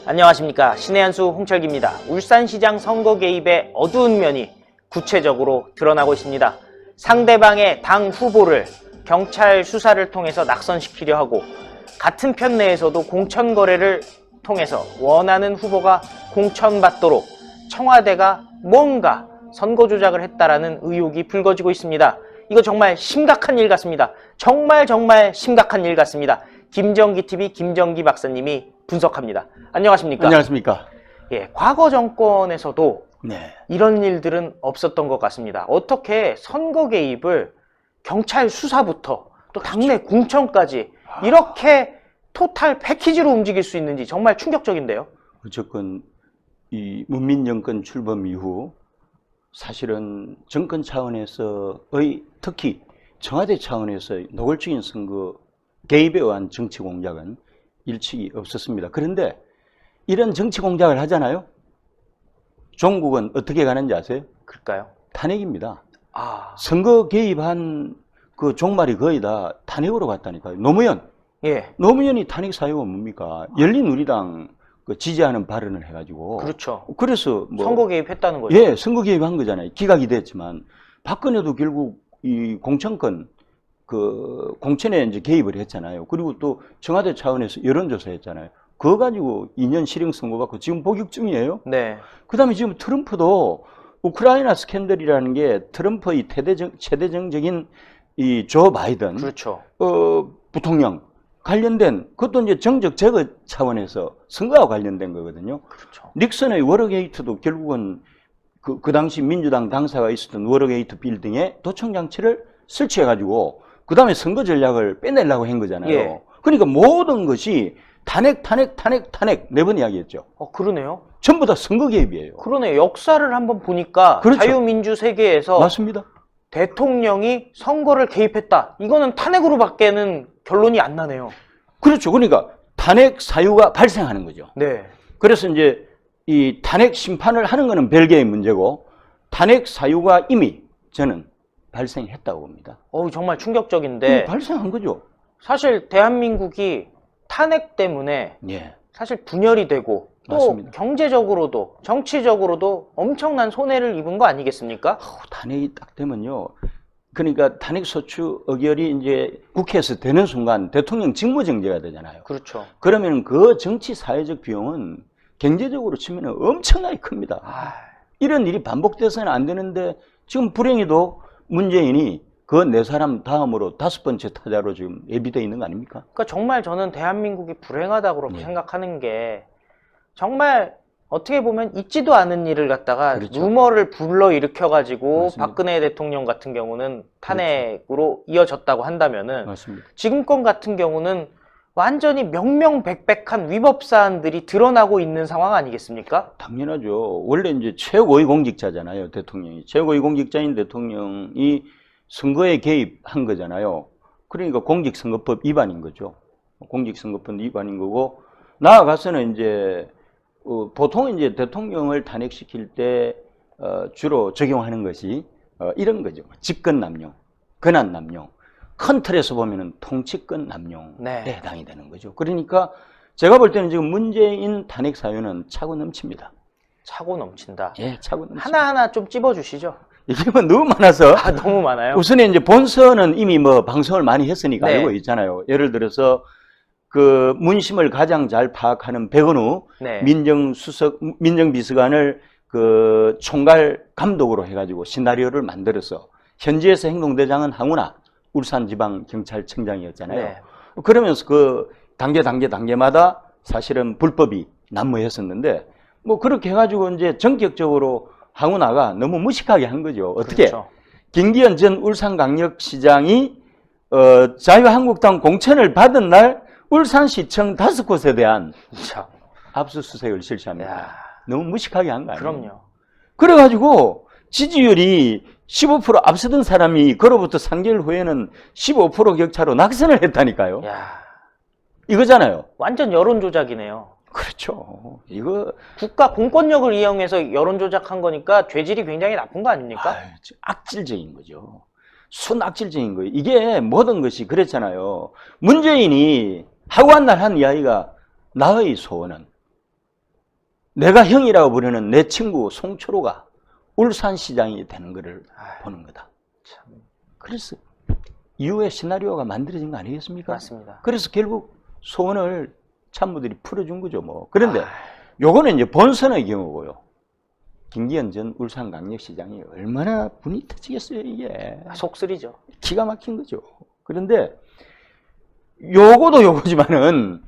안녕하십니까, 신의 한수 홍철기입니다. 울산시장 선거 개입의 어두운 면이 구체적으로 드러나고 있습니다. 상대방의 당 후보를 경찰 수사를 통해서 낙선시키려 하고, 같은 편 내에서도 공천 거래를 통해서 원하는 후보가 공천받도록 청와대가 뭔가 선거 조작을 했다라는 의혹이 불거지고 있습니다. 이거 정말 심각한 일 같습니다. 정말 심각한 일 같습니다. 김정기TV 김정기 박사님이 분석합니다. 안녕하십니까? 안녕하십니까? 예, 과거 정권에서도 네. 이런 일들은 없었던 것 같습니다. 어떻게 선거 개입을 경찰 수사부터 또 당내 공천까지 이렇게 토탈 패키지로 움직일 수 있는지 정말 충격적인데요. 어쨌건 이 문민정권 출범 이후 사실은 정권 차원에서의, 특히 청와대 차원에서의 노골적인 선거 개입에 의한 정치 공작은 일치가 없었습니다. 그런데 이런 정치 공작을 하잖아요. 종국은 어떻게 가는지 아세요? 그럴까요? 탄핵입니다. 아, 선거 개입한 그 종말이 거의 다 탄핵으로 갔다니까요. 노무현. 예, 노무현이 탄핵 사유가 뭡니까? 열린우리당 그 지지하는 발언을 해가지고. 그렇죠. 그래서 뭐. 선거 개입했다는 거죠. 예, 선거 개입한 거잖아요. 기각이 됐지만. 박근혜도 결국 이 공천권, 그 공천에 이제 개입을 했잖아요. 그리고 또 청와대 차원에서 여론조사 했잖아요. 그거 가지고 2년 실형 선고받고 지금 복역 중이에요. 네. 그 다음에 지금 트럼프도 우크라이나 스캔들이라는 게 트럼프의 최대정적인 이 조 바이든. 그렇죠. 부통령 관련된, 그것도 이제 정적 제거 차원에서 선거와 관련된 거거든요. 그렇죠. 닉슨의 워터게이트도 결국은 그 당시 민주당 당사가 있었던 워터게이트 빌딩에 도청장치를 설치해가지고 그 다음에 선거 전략을 빼내려고 한 거잖아요. 예. 그러니까 모든 것이 탄핵 4번 이야기했죠. 그러네요. 전부 다 선거 개입이에요. 그러네. 역사를 한번 보니까 그렇죠. 자유민주 세계에서 맞습니다. 대통령이 선거를 개입했다. 이거는 탄핵으로밖에는 결론이 안 나네요. 그렇죠. 그러니까 탄핵 사유가 발생하는 거죠. 네. 그래서 이제 이 탄핵 심판을 하는 거는 별개의 문제고, 탄핵 사유가 이미 저는 발생했다고 봅니다. 정말 충격적인데, 발생한 거죠. 사실 대한민국이 탄핵 때문에 예. 사실 분열이 되고 또 맞습니다. 경제적으로도 정치적으로도 엄청난 손해를 입은 거 아니겠습니까? 탄핵이 딱 되면요. 그러니까 탄핵 소추 의결이 이제 국회에서 되는 순간 대통령 직무정지가 되잖아요. 그렇죠. 그러면 그 정치 사회적 비용은 경제적으로 치면 엄청나게 큽니다. 이런 일이 반복돼서는 안 되는데, 지금 불행히도 문재인이 그 네 사람 다음으로 5번째 타자로 지금 예비되어 있는 거 아닙니까? 그러니까 정말 저는 대한민국이 불행하다고 그렇게 예. 생각하는 게, 정말 어떻게 보면 있지도 않은 일을 갖다가 그렇죠. 루머를 불러일으켜가지고 맞습니다. 박근혜 대통령 같은 경우는 탄핵으로 이어졌다고 한다면은, 맞습니다. 지금 건 같은 경우는 완전히 명명백백한 위법 사안들이 드러나고 있는 상황 아니겠습니까? 당연하죠. 원래 이제 최고의 공직자잖아요, 대통령이. 최고의 공직자인 대통령이 선거에 개입한 거잖아요. 그러니까 공직선거법 위반인 거죠. 공직선거법 위반인 거고, 나아가서는 이제 보통 이제 대통령을 탄핵시킬 때 주로 적용하는 것이 이런 거죠. 직권 남용, 권한 남용. 큰 틀에서 보면은 통치권 남용에 네. 해당이 되는 거죠. 그러니까 제가 볼 때는 지금 문재인 탄핵 사유는 차고 넘칩니다. 차고 넘친다. 예, 차고 넘칩니다. 하나하나 좀 찝어주시죠. 이게 뭐 너무 많아서. 너무 많아요. 우선 이제 본선은 이미 뭐 방송을 많이 했으니까 네. 알고 있잖아요. 예를 들어서 그 문심을 가장 잘 파악하는 백은우 네. 민정비서관을 그 총괄 감독으로 해가지고 시나리오를 만들어서, 현지에서 행동대장은 항우나 울산지방경찰청장이었잖아요. 네. 그러면서 그 단계마다 사실은 불법이 난무했었는데, 뭐 그렇게 해가지고 이제 전격적으로 항우나가 너무 무식하게 한 거죠. 어떻게? 그렇죠. 김기현 전 울산광역시장이 자유한국당 공천을 받은 날 울산시청 5곳에 대한 참. 압수수색을 실시합니다. 야. 너무 무식하게 한 거 아니에요? 그럼요. 그래가지고 지지율이 15% 앞서던 사람이 그로부터 3개월 후에는 15% 격차로 낙선을 했다니까요. 야. 이거잖아요. 완전 여론 조작이네요. 그렇죠. 이거 국가 공권력을 이용해서 여론 조작한 거니까 죄질이 굉장히 나쁜 거 아닙니까? 악질적인 거죠. 순악질적인 거예요. 이게 모든 것이 그랬잖아요. 문재인이 하고 한 날 한 이야기가 나의 소원은 내가 형이라고 부르는 내 친구 송철호가 울산시장이 되는 것을 보는 거다. 참. 그래서 이후에 시나리오가 만들어진 거 아니겠습니까? 맞습니다. 그래서 결국 소원을 참모들이 풀어준 거죠, 뭐. 그런데 요거는 이제 본선의 경우고요. 김기현 전 울산광역시장이 얼마나 분이 터지겠어요, 이게. 속쓰리죠. 기가 막힌 거죠. 그런데 요거도 요거지만은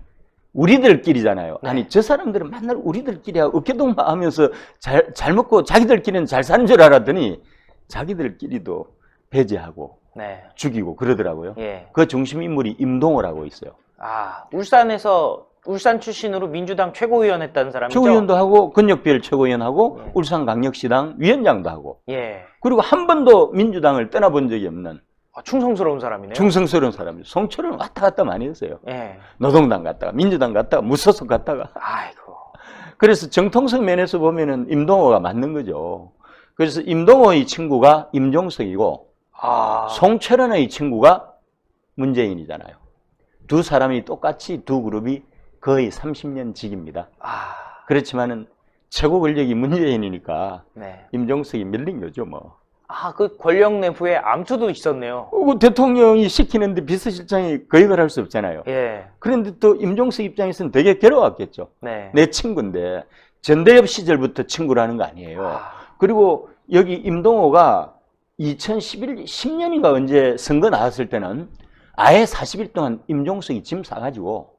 우리들끼리잖아요. 네. 아니 저 사람들은 맨날 우리들끼리 어깨동무하면서 잘 먹고 자기들끼리는 잘 사는 줄 알았더니 자기들끼리도 배제하고 네. 죽이고 그러더라고요. 예. 그 중심 인물이 임동호라고 있어요. 아, 울산 출신으로 민주당 최고위원 했다는 사람이죠? 최고위원도 하고 권역별 최고위원하고 예. 울산광역시당 위원장도 하고 예. 그리고 한 번도 민주당을 떠나본 적이 없는 아, 충성스러운 사람이네요. 충성스러운 사람이죠. 송철은 왔다 갔다 많이 했어요. 예. 노동당 갔다가 민주당 갔다가 무소속 갔다가. 아이고. 그래서 정통성 면에서 보면은 임동호가 맞는 거죠. 그래서 임동호의 친구가 임종석이고 아. 송철원의 친구가 문재인이잖아요. 두 사람이 똑같이 두 그룹이 거의 30년 직입니다. 아. 그렇지만은 최고 권력이 문재인이니까 네. 임종석이 밀린 거죠, 뭐. 아, 그 권력 내부에 암투도 있었네요. 대통령이 시키는데 비서실장이 거역을 할 수 없잖아요. 예. 그런데 또 임종석 입장에서는 되게 괴로웠겠죠. 네. 내 친구인데 전대협 시절부터 친구라는 거 아니에요. 아. 그리고 여기 임동호가 10년인가 언제 선거 나왔을 때는 아예 40일 동안 임종석이 짐 싸가지고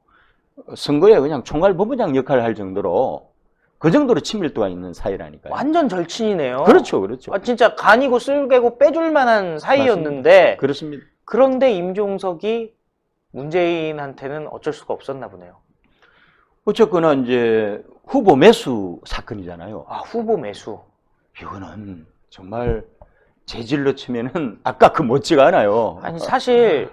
선거에 그냥 총괄본부장 역할을 할 정도로 그 정도로 친밀도가 있는 사이라니까요. 완전 절친이네요. 그렇죠, 그렇죠. 아, 진짜 간이고 쓸개고 빼줄 만한 사이였는데 그렇습니다. 그런데 임종석이 문재인한테는 어쩔 수가 없었나 보네요. 어쨌거나 이제 후보 매수 사건이잖아요. 아, 후보 매수. 이거는 정말 재질로 치면은 아까 그 못지가 않아요. 아니 사실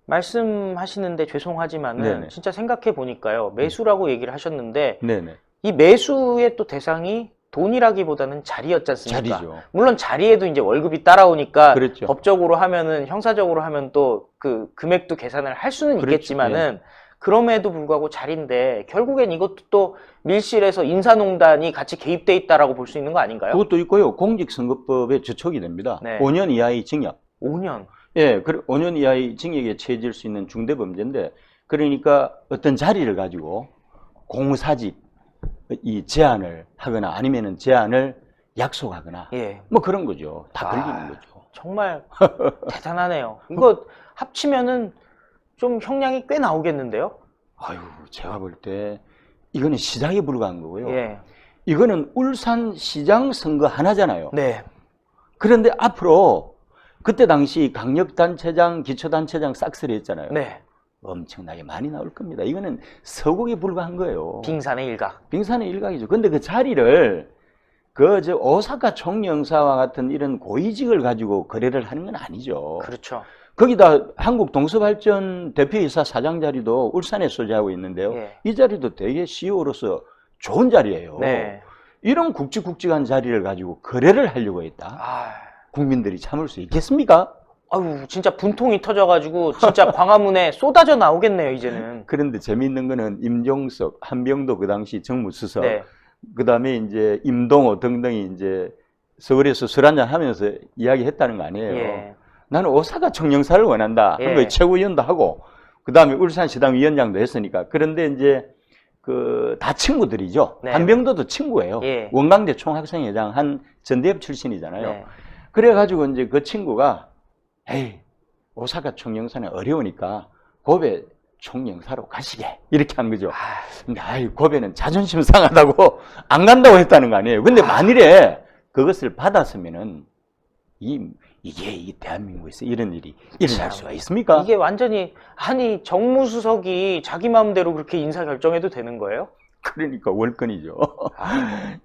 말씀하시는데 죄송하지만은 네네. 진짜 생각해 보니까요. 매수라고 얘기를 하셨는데 네네. 이 매수의 또 대상이 돈이라기보다는 자리였지 않습니까? 자리죠. 물론 자리에도 이제 월급이 따라오니까 그렇죠. 법적으로 하면은 형사적으로 하면 또 그 금액도 계산을 할 수는 그렇죠. 있겠지만은 그럼에도 불구하고 자리인데 결국엔 이것도 또 밀실에서 인사농단이 같이 개입돼 있다라고 볼 수 있는 거 아닌가요? 그것도 있고요. 공직선거법에 저촉이 됩니다. 네. 5년 이하의 징역. 5년. 예, 5년 이하의 징역에 처해질 수 있는 중대범죄인데, 그러니까 어떤 자리를 가지고 공사직 이 제안을 하거나 아니면은 제안을 약속하거나 예. 뭐 그런 거죠. 다 아. 걸리는 거죠. 정말 대단하네요. 이거 합치면은 좀 형량이 꽤 나오겠는데요? 아유, 제가 볼 때 이거는 시작에 불과한 거고요. 예. 이거는 울산시장 선거 하나잖아요. 네. 그런데 앞으로 그때 당시 강력단체장, 기초단체장 싹쓸이 했잖아요. 네. 엄청나게 많이 나올 겁니다. 이거는 서곡에 불과한 거예요. 빙산의 일각. 빙산의 일각이죠. 근데 그 자리를 오사카 총영사와 같은 이런 고위직을 가지고 거래를 하는 건 아니죠. 그렇죠. 거기다 한국 동서발전 대표이사 사장 자리도 울산에 소재하고 있는데요. 예. 이 자리도 되게 CEO로서 좋은 자리예요. 네. 이런 굵직굵직한 자리를 가지고 거래를 하려고 했다. 아, 국민들이 참을 수 있겠습니까? 아유, 진짜 분통이 터져가지고 진짜 광화문에 쏟아져 나오겠네요, 이제는. 그런데 재미있는 거는 임종석, 한병도 그 당시 정무수석, 네. 그 다음에 이제 임동호 등등이 이제 서울에서 술 한잔 하면서 이야기했다는 거 아니에요. 예. 나는 오사카 총영사를 원한다. 예. 한 거에 최고위원도 하고, 그 다음에 울산시당 위원장도 했으니까. 그런데 이제 다 친구들이죠. 네. 한병도도 친구예요. 예. 원광대 총학생회장 한 전대협 출신이잖아요. 네. 그래가지고 이제 그 친구가 에이, 오사카 총영사는 어려우니까 고베 총영사로 가시게 이렇게 한 거죠. 근데 고베는 자존심 상하다고 안 간다고 했다는 거 아니에요. 근데 만일에 그것을 받았으면은 이게 이 대한민국에서 이런 일이 일어날 수가 있습니까? 이게 완전히, 아니, 정무수석이 자기 마음대로 그렇게 인사 결정해도 되는 거예요? 그러니까 월권이죠.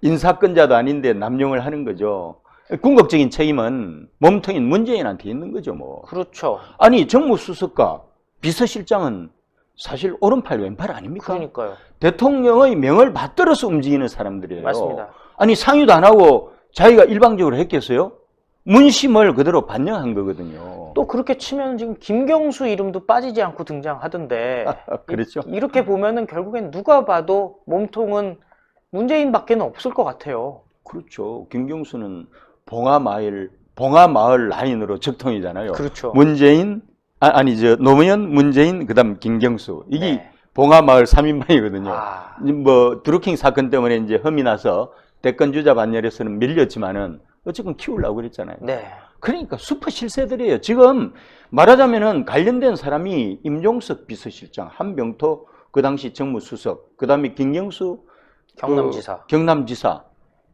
인사권자도 아닌데 남용을 하는 거죠. 궁극적인 책임은 몸통인 문재인한테 있는 거죠, 뭐. 그렇죠. 아니, 정무수석과 비서실장은 사실 오른팔 왼팔 아닙니까? 그러니까요. 대통령의 명을 받들어서 움직이는 사람들이에요. 맞습니다. 아니, 상의도 안 하고 자기가 일방적으로 했겠어요? 문심을 그대로 반영한 거거든요. 또 그렇게 치면 지금 김경수 이름도 빠지지 않고 등장하던데 그렇죠. 이렇게 보면은 결국엔 누가 봐도 몸통은 문재인밖에는 없을 것 같아요. 그렇죠. 김경수는 봉화마을 라인으로 적통이잖아요. 그렇죠. 문재인, 노무현, 문재인, 그다음 김경수. 이게 네. 봉화마을 3인방이거든요. 아, 뭐 드루킹 사건 때문에 이제 험이 나서 대권 주자 반열에서는 밀렸지만은 어쨌든 키우려고 그랬잖아요. 네. 그러니까 슈퍼 실세들이에요. 지금 말하자면은 관련된 사람이 임종석 비서실장, 한병토 그 당시 정무수석, 그다음에 김경수 경남지사. 경남지사.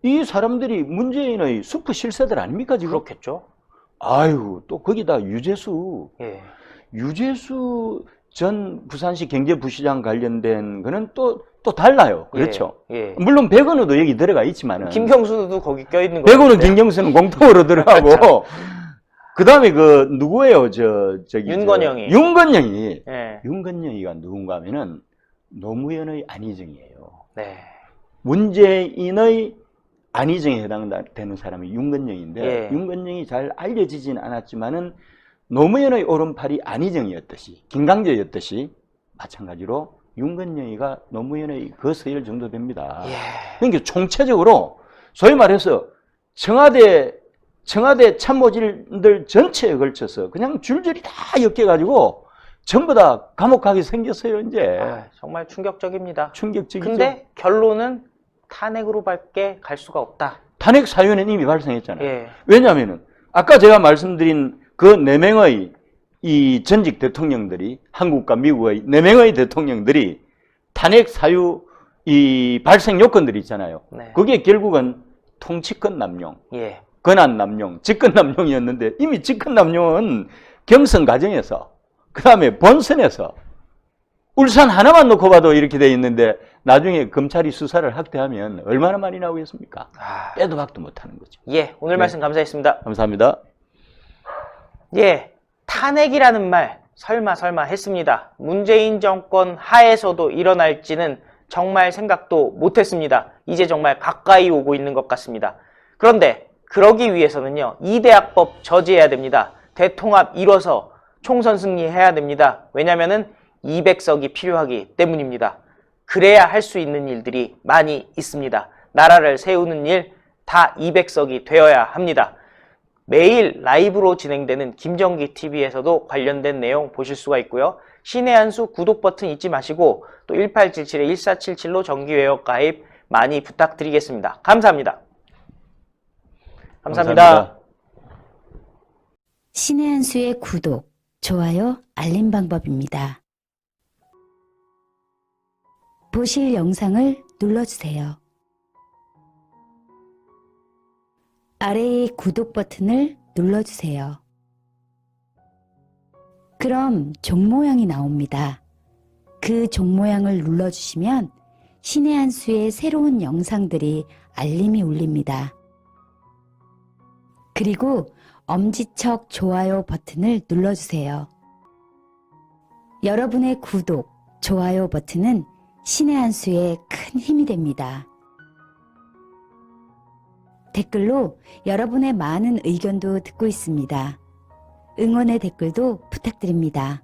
이 사람들이 문재인의 슈퍼 실세들 아닙니까 지금? 그렇겠죠. 아유, 또 거기다 유재수 예. 전 부산시 경제부시장 관련된 거는 또 달라요. 그렇죠. 예. 물론 백원우도 여기 들어가 있지만은 김경수도 거기 껴있는 거 백원우 같은데요. 김경수는 공통으로 들어가고 그다음에 그 누구예요? 윤건영이. 윤건영이. 예. 윤건영이가 누군가 하면은 노무현의 안희정이에요. 네. 문재인의 안희정에 해당되는 사람이 윤건영인데 예. 윤건영이 잘 알려지진 않았지만은 노무현의 오른팔이 안희정이었듯이 김강재였듯이 마찬가지로 윤건영이가 노무현의 거서열 정도 됩니다. 예. 그러니까 총체적으로 소위 말해서 청와대 참모진들 전체에 걸쳐서 그냥 줄줄이 다 엮여가지고 전부 다 감옥 가게 생겼어요. 이제 아, 정말 충격적입니다. 충격적이죠. 근데 결론은 탄핵으로밖에 갈 수가 없다. 탄핵 사유는 이미 발생했잖아요. 예. 왜냐하면은 아까 제가 말씀드린 그 4명의 이 전직 대통령들이 한국과 미국의 4명의 대통령들이 탄핵 사유 이 발생 요건들이 있잖아요. 네. 그게 결국은 통치권 남용, 예. 권한 남용, 직권 남용이었는데 이미 직권 남용은 경선 과정에서 그 다음에 본선에서 울산 하나만 놓고 봐도 이렇게 돼 있는데 나중에 검찰이 수사를 확대하면 얼마나 많이 나오겠습니까? 아, 빼도 박도 못하는 거죠. 예. 오늘 말씀 감사했습니다. 감사합니다. 예. 탄핵이라는 말 설마 했습니다. 문재인 정권 하에서도 일어날지는 정말 생각도 못했습니다. 이제 정말 가까이 오고 있는 것 같습니다. 그런데 그러기 위해서는요. 이대학법 저지해야 됩니다. 대통합 이뤄서 총선 승리해야 됩니다. 왜냐면은 200석이 필요하기 때문입니다. 그래야 할 수 있는 일들이 많이 있습니다. 나라를 세우는 일 다 200석이 되어야 합니다. 매일 라이브로 진행되는 김정기 TV에서도 관련된 내용 보실 수가 있고요. 신의 한수 구독 버튼 잊지 마시고 또 1877-1477로 정기회원 가입 많이 부탁드리겠습니다. 감사합니다. 감사합니다. 신의 한수의 구독, 좋아요, 알림 방법입니다. 보실 영상을 눌러주세요. 아래의 구독 버튼을 눌러주세요. 그럼 종 모양이 나옵니다. 그 종 모양을 눌러주시면 신의 한수의 새로운 영상들이 알림이 울립니다. 그리고 엄지척 좋아요 버튼을 눌러주세요. 여러분의 구독, 좋아요 버튼은 신의 한수에 큰 힘이 됩니다. 댓글로 여러분의 많은 의견도 듣고 있습니다. 응원의 댓글도 부탁드립니다.